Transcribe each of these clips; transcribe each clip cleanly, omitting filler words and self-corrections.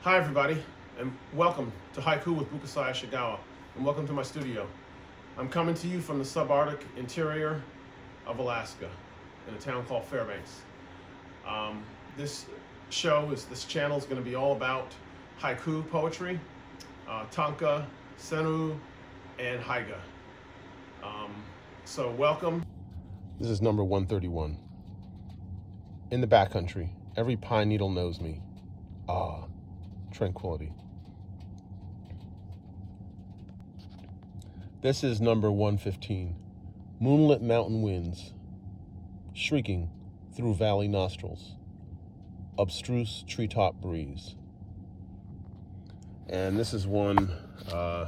Hi everybody, and welcome to Haiku with Bukasaya Shigawa, and welcome to my studio. I'm coming to you from the subarctic interior of Alaska, in a town called Fairbanks. This channel is going to be all about haiku poetry, tanka, senu, and haiga. So welcome. This is number 131. In the backcountry, every pine needle knows me. Ah, tranquility. This is number 115. Moonlit mountain winds, shrieking through valley nostrils. Abstruse treetop breeze. And this is one I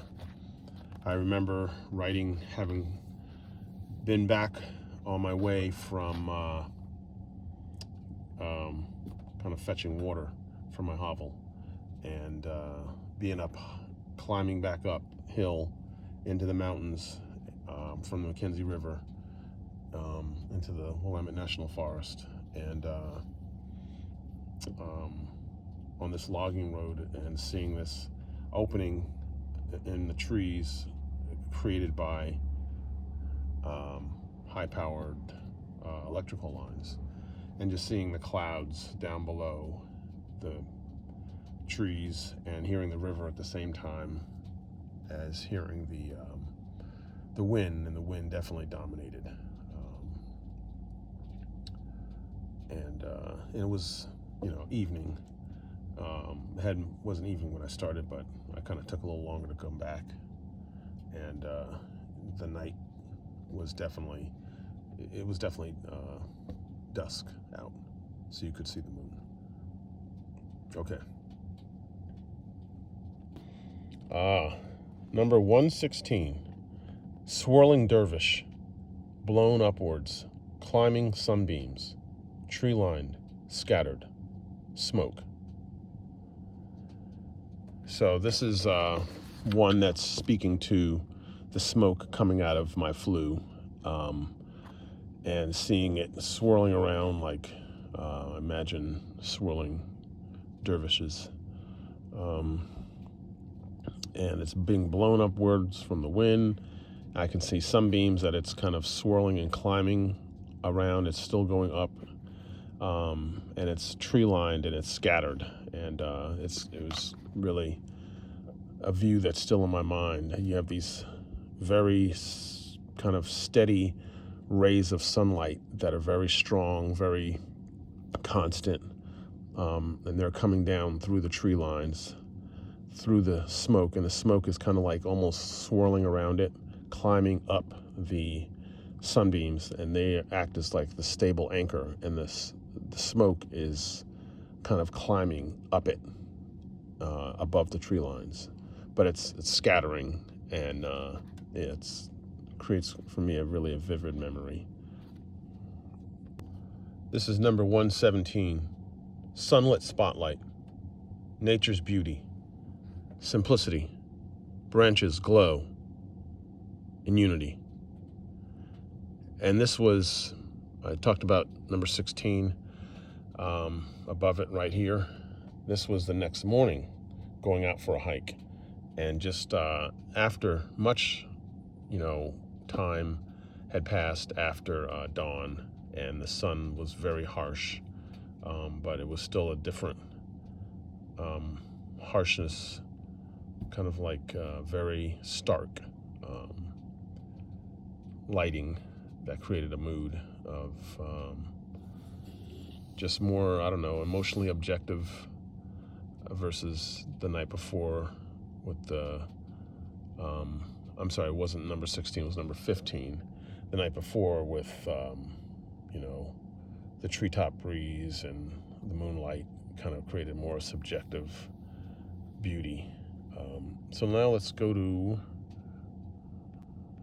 remember writing, having been back on my way from kind of fetching water from my hovel, and being up, climbing back uphill into the mountains from the Mackenzie River into the Willamette National Forest, and on this logging road, and seeing this opening in the trees created by high-powered electrical lines, and just seeing the clouds down below the trees and hearing the river at the same time as hearing the wind, and the wind definitely dominated. And it was, evening. Wasn't evening when I started, but I kind of took a little longer to come back, and the night was definitely dusk out, so you could see the moon. Okay. Number 116. Swirling dervish, blown upwards, climbing sunbeams, tree-lined, scattered, smoke. So this is one that's speaking to the smoke coming out of my flue, and seeing it swirling around like, imagine swirling dervishes. And it's being blown upwards from the wind. I can see sunbeams that it's kind of swirling and climbing around. It's still going up, and it's tree-lined and it's scattered. And it was really a view that's still in my mind. You have these very kind of steady rays of sunlight that are very strong, very constant, and they're coming down through the tree lines, through the smoke, and the smoke is kind of like almost swirling around it, climbing up the sunbeams, and they act as like the stable anchor, and the smoke is kind of climbing up it, above the tree lines, but it's scattering, and it creates for me a vivid memory. This is number 117. Sunlit spotlight, nature's beauty, simplicity, branches glow in unity. And this was, I talked about number 16, above it right here. This was the next morning, going out for a hike. And just after much, time had passed after dawn, and the sun was very harsh, but it was still a different harshness, kind of like very stark lighting that created a mood of just more, emotionally objective, versus the night before with the, it wasn't number 16, it was number 15. The night before with, the treetop breeze and the moonlight kind of created more subjective beauty. So now let's go to